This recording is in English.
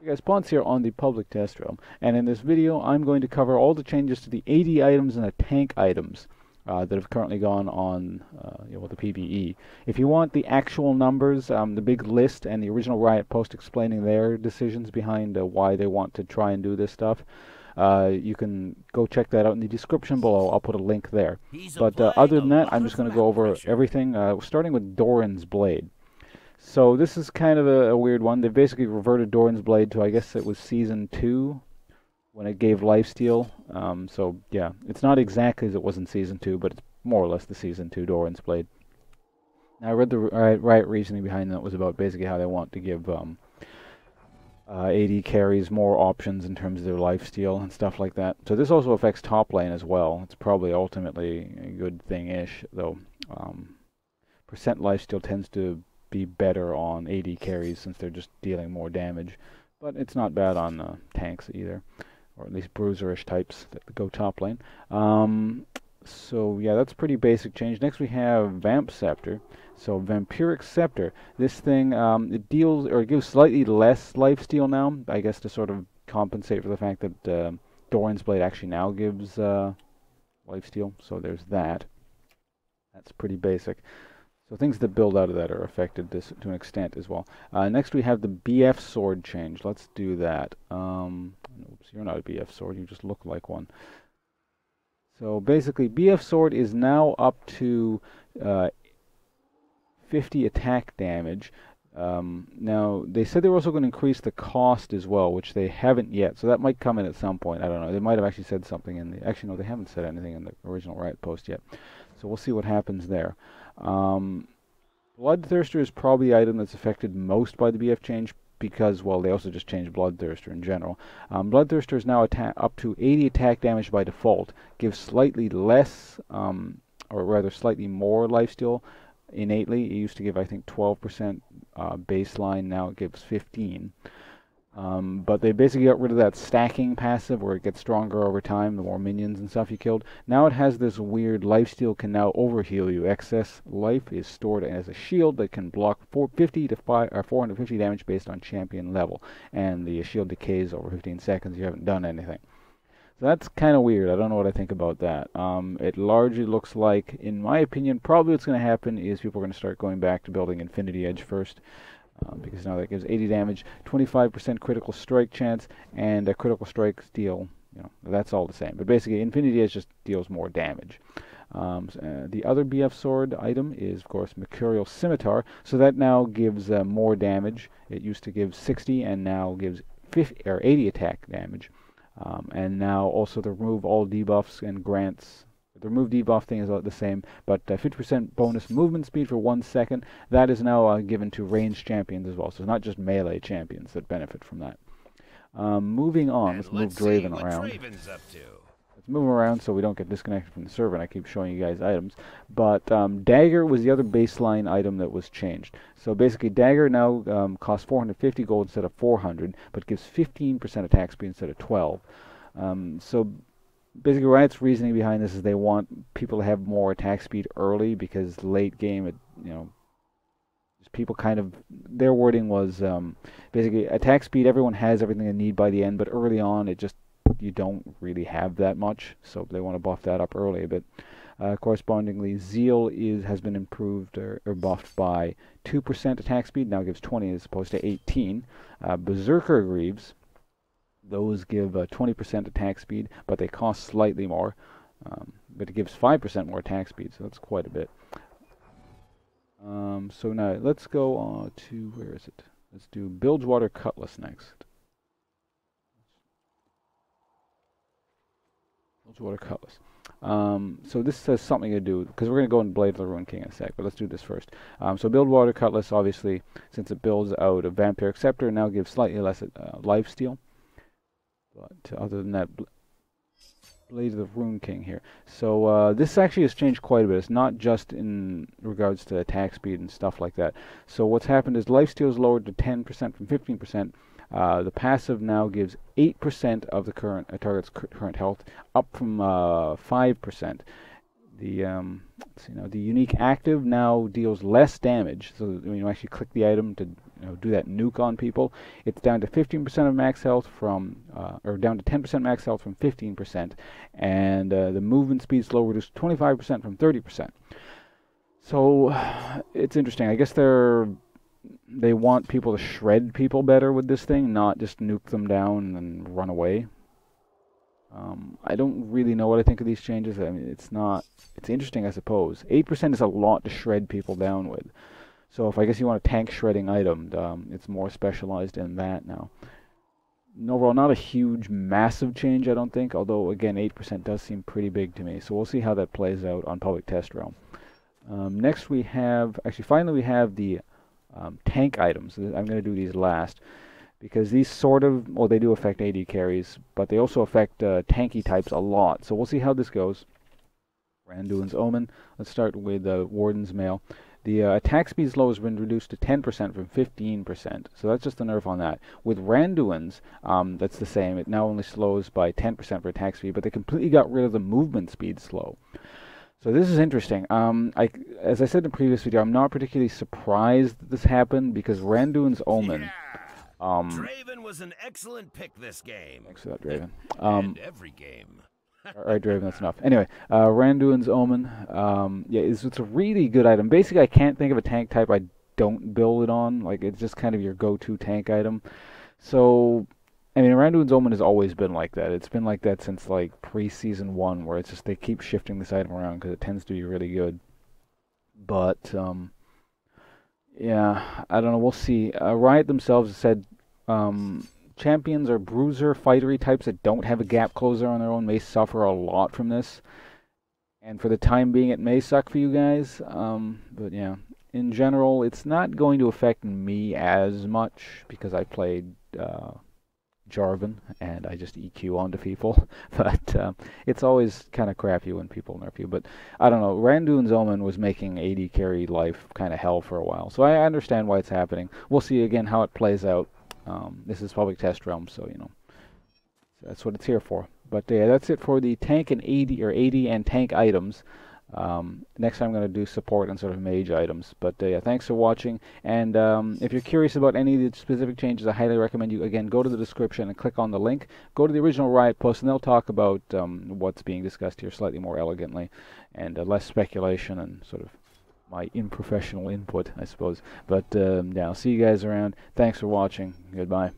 Hey guys, Ponce here on the public test realm, and in this video I'm going to cover all the changes to the AD items and the tank items that have currently gone on with the PvE. If you want the actual numbers, the big list, and the original Riot Post explaining their decisions behind why they want to try and do this stuff, you can go check that out in the description below. I'll put a link there. But other than that, I'm just going to go over everything, starting with Dorans Blade. So this is kind of a weird one. They basically reverted Dorans Blade to, I guess it was Season 2 when it gave lifesteal. So yeah, it's not exactly as it was in Season 2, but it's more or less the Season 2 Dorans Blade. Now I read the Riot reasoning behind that was about basically how they want to give AD carries more options in terms of their lifesteal and stuff like that. So this also affects top lane as well. It's probably ultimately a good thing-ish, though. Percent lifesteal tends to be better on AD carries since they're just dealing more damage, but it's not bad on tanks either, or at least bruiserish types that go top lane. So yeah, that's pretty basic change. Next we have Vamp Scepter. So Vampiric Scepter. This thing it deals or it gives slightly less lifesteal now, I guess to sort of compensate for the fact that Dorans Blade actually now gives lifesteal. So there's that. That's pretty basic. So things that build out of that are affected to an extent as well. Next we have the BF sword change. Let's do that. Oops, you're not a BF sword, you just look like one. So basically BF sword is now up to 50 attack damage. Now they said they were also going to increase the cost as well, which they haven't yet. So that might come in at some point. I don't know. They might have actually said something in the... Actually, no, they haven't said anything in the original Riot Post yet. So we'll see what happens there. Bloodthirster is probably the item that's affected most by the BF change because, well, they also just changed Bloodthirster in general. Bloodthirster is now up to 80 attack damage by default, gives slightly less, or rather slightly more lifesteal innately. It used to give, I think, 12% baseline, now it gives 15. But they basically got rid of that stacking passive where it gets stronger over time, the more minions and stuff you killed. Now it has this weird lifesteal can now overheal you. Excess life is stored as a shield that can block 450 damage based on champion level. And the shield decays over 15 seconds. You haven't done anything. So that's kind of weird. I don't know what I think about that. It largely looks like, in my opinion, probably what's going to happen is people are going to start going back to building Infinity Edge first. Because now that gives 80 damage, 25% critical strike chance, and a critical strike deal. That's all the same. But basically, Infinity Edge just deals more damage. The other BF sword item is, of course, Mercurial Scimitar. So that now gives more damage. It used to give 60, and now gives 50 or 80 attack damage. And now also to remove all debuffs and grants. The remove debuff thing is the same, but 50% bonus movement speed for 1 second. That is now given to ranged champions as well. So it's not just melee champions that benefit from that. Moving on, let's move Draven around. Let's move him around so we don't get disconnected from the server, and I keep showing you guys items. But Dagger was the other baseline item that was changed. So basically, Dagger now costs 450 gold instead of 400, but gives 15% attack speed instead of 12. So basically, Riot's reasoning behind this is they want people to have more attack speed early because late game, people kind of, their wording was basically attack speed, everyone has everything they need by the end, but early on, you don't really have that much, so they want to buff that up early a bit. Correspondingly, Zeal has been improved or buffed by 2% attack speed, now gives 20 as opposed to 18. Berserker Greaves, those give 20% attack speed, but they cost slightly more. But it gives 5% more attack speed, so that's quite a bit. So now let's go on to, where is it? Let's do Bilgewater Cutlass next. Bilgewater Cutlass. So this has something to do, because we're going to go in Blade of the Ruined King in a sec, but let's do this first. So Bilgewater Cutlass, obviously, since it builds out a Vampiric Scepter, now gives slightly less lifesteal. But other than that, Blade of the Ruined King here. So this actually has changed quite a bit. It's not just in regards to attack speed and stuff like that. So what's happened is lifesteal is lowered to 10% from 15%. The passive now gives 8% of the target's current health, up from 5%. The let's see now, the unique active now deals less damage. So when you actually click the item to do that nuke on people, it's down to 15% of max health from, or down to 10% max health from 15%, and the movement speed slow reduced 25% from 30%. So it's interesting. I guess they want people to shred people better with this thing, not just nuke them down and run away. I don't really know what I think of these changes. I mean, it's interesting, I suppose. 8% is a lot to shred people down with. So if I guess you want a tank shredding item, it's more specialized in that now. Overall, not a huge, massive change, I don't think. Although, again, 8% does seem pretty big to me. So we'll see how that plays out on Public Test Realm. Next we have, finally we have the tank items. I'm going to do these last, because these they do affect AD carries, but they also affect tanky types a lot. So we'll see how this goes. Dorans Omen. Let's start with Warden's Mail. The attack speed slow has been reduced to 10% from 15%. So that's just a nerf on that. With Randuin's, that's the same. It now only slows by 10% for attack speed, but they completely got rid of the movement speed slow. So this is interesting. As I said in the previous video, I'm not particularly surprised that this happened, because Randuin's Omen... Yeah. Draven was an excellent pick this game. Thanks for that, Draven. And every game. Alright, Draven, that's enough. Anyway, Randuin's Omen, yeah, it's a really good item. Basically, I can't think of a tank type I don't build it on. Like, it's just kind of your go-to tank item. So, I mean, Randuin's Omen has always been like that. It's been like that since, like, pre-Season 1, where it's just they keep shifting this item around because it tends to be really good. But, yeah, I don't know. We'll see. Riot themselves said champions or bruiser fightery types that don't have a gap closer on their own may suffer a lot from this. And for the time being, it may suck for you guys. But yeah, in general, it's not going to affect me as much because I played Jarvan and I just EQ onto people. But it's always kind of crappy when people nerf you. But I don't know. Randuin's Omen was making AD carry life kind of hell for a while. So I understand why it's happening. We'll see again how it plays out. This is Public Test Realm, so that's what it's here for. But yeah, that's it for the tank and AD, or AD and tank items. Next time I'm going to do support and sort of mage items. But yeah, thanks for watching. And if you're curious about any of the specific changes, I highly recommend you, again, go to the description and click on the link. Go to the original Riot Post, and they'll talk about what's being discussed here slightly more elegantly, and less speculation and sort of my unprofessional input, I suppose. But yeah, I'll see you guys around. Thanks for watching. Goodbye.